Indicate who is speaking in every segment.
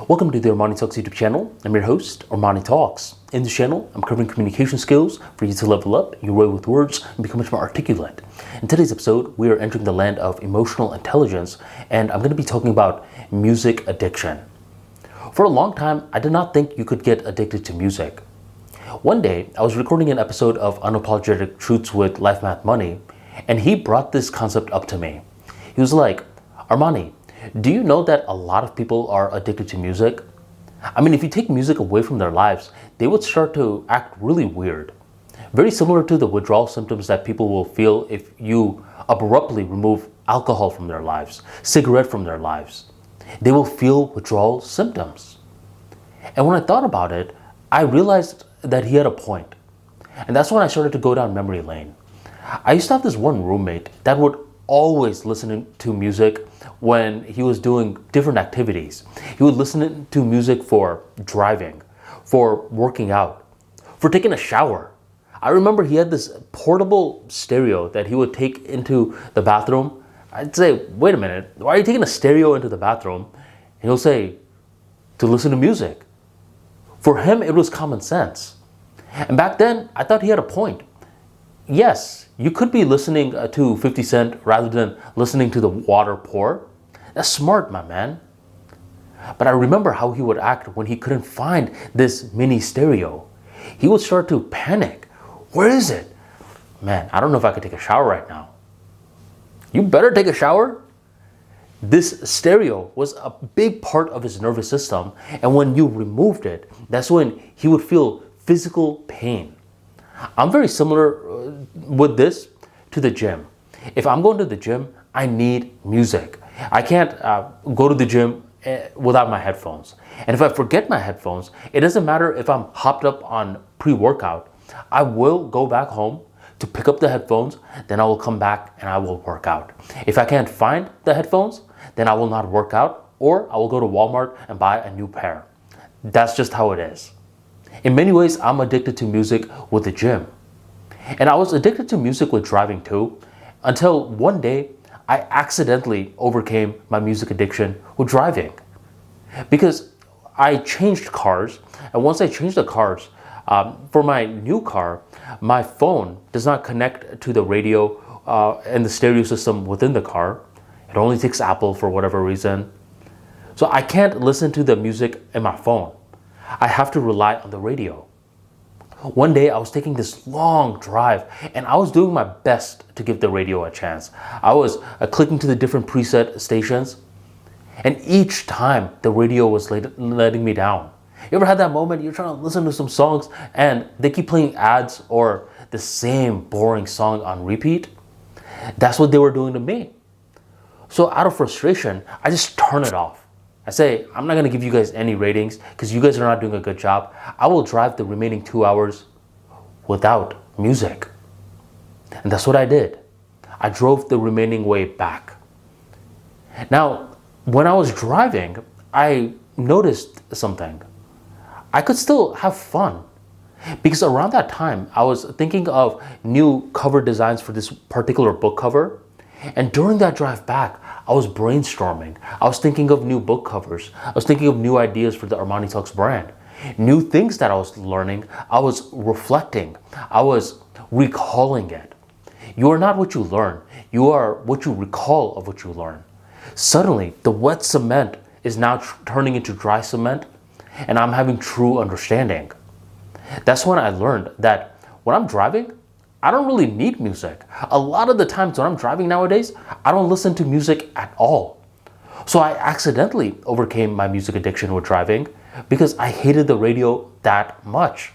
Speaker 1: Welcome to the ArmaniTalks YouTube channel. I'm your host, ArmaniTalks. In this channel, I'm covering communication skills for you to level up your way with words and become much more articulate. In today's episode, we are entering the land of emotional intelligence, and I'm going to be talking about music addiction. For a long time, I did not think you could get addicted to music. One day, I was recording an episode of Unapologetic Truths with Life, Math, Money, and he brought this concept up to me. He was like, Armani, do you know that a lot of people are addicted to music? I mean, if you take music away from their lives, they would start to act really weird. Very similar to the withdrawal symptoms that people will feel if you abruptly remove alcohol from their lives, cigarette from their lives. They will feel withdrawal symptoms. And when I thought about it, I realized that he had a point. And that's when I started to go down memory lane. I used to have this one roommate that would always listen to music when he was doing different activities. He would listen to music for driving, for working out, for taking a shower. I remember he had this portable stereo that he would take into the bathroom. I'd say, wait a minute, why are you taking a stereo into the bathroom? And he'll say, to listen to music. For him, it was common sense. And back then, I thought he had a point. Yes, you could be listening to 50 Cent rather than listening to the water pour. That's smart, my man. But I remember how he would act when he couldn't find this mini stereo. He would start to panic. Where is it? Man, I don't know if I could take a shower right now. You better take a shower. This stereo was a big part of his nervous system, and when you removed it, that's when he would feel physical pain. I'm very similar with this to the gym. If I'm going to the gym, I need music. I can't go to the gym without my headphones. And if I forget my headphones, it doesn't matter if I'm hopped up on pre-workout. I will go back home to pick up the headphones, then I will come back and I will work out. If I can't find the headphones, then I will not work out, or I will go to Walmart and buy a new pair. That's just how it is. In many ways, I'm addicted to music with the gym. And I was addicted to music with driving too, until one day I accidentally overcame my music addiction with driving. Because I changed cars, and once I changed the cars, for my new car, my phone does not connect to the radio and the stereo system within the car. It only takes Apple for whatever reason. So I can't listen to the music in my phone. I have to rely on the radio. One day I was taking this long drive and I was doing my best to give the radio a chance. I was clicking to the different preset stations, and each time the radio was letting me down. You ever had that moment you're trying to listen to some songs and they keep playing ads or the same boring song on repeat? That's what they were doing to me. So out of frustration, I just turn it off. I say, I'm not going to give you guys any ratings because you guys are not doing a good job. I will drive the remaining 2 hours without music. And that's what I did. I drove the remaining way back. Now, when I was driving, I noticed something. I could still have fun. Because around that time, I was thinking of new cover designs for this particular book cover. And during that drive back, I was brainstorming. I was thinking of new book covers. I was thinking of new ideas for the ArmaniTalks brand. New things that I was learning. I was reflecting. I was recalling it. You are not what you learn. You are what you recall of what you learn. Suddenly, the wet cement is now turning into dry cement, and I'm having true understanding. That's when I learned that when I'm driving, I don't really need music. A lot of the times when I'm driving nowadays, I don't listen to music at all. So I accidentally overcame my music addiction with driving because I hated the radio that much.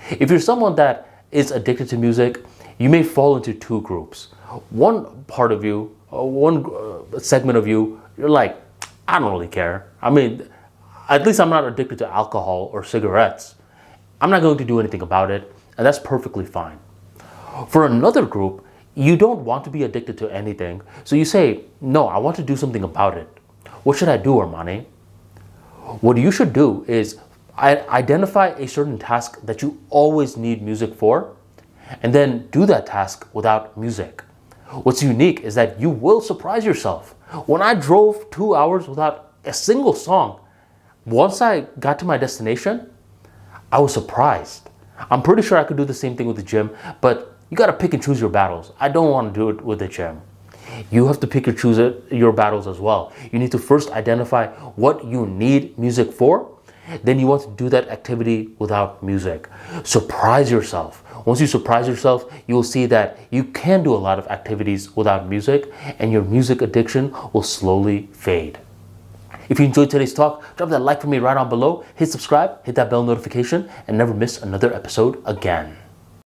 Speaker 1: If you're someone that is addicted to music, you may fall into two groups. One part of you, one segment of you, you're like, I don't really care. I mean, at least I'm not addicted to alcohol or cigarettes. I'm not going to do anything about it, and that's perfectly fine. For another group, you don't want to be addicted to anything, so you say, no, I want to do something about it. What should I do, Armani? What you should do is identify a certain task that you always need music for, and then do that task without music. What's unique is that you will surprise yourself. When I drove 2 hours without a single song, Once I got to my destination, I was surprised. I'm pretty sure I could do the same thing with the gym, but you gotta pick and choose your battles. I don't want to do it with the gym. You have to pick and choose your battles as well. You need to first identify what you need music for. Then you want to do that activity without music. Surprise yourself. Once you surprise yourself, you will see that you can do a lot of activities without music, and your music addiction will slowly fade. If you enjoyed today's talk, drop that like for me right on below, hit subscribe, hit that bell notification, and never miss another episode again.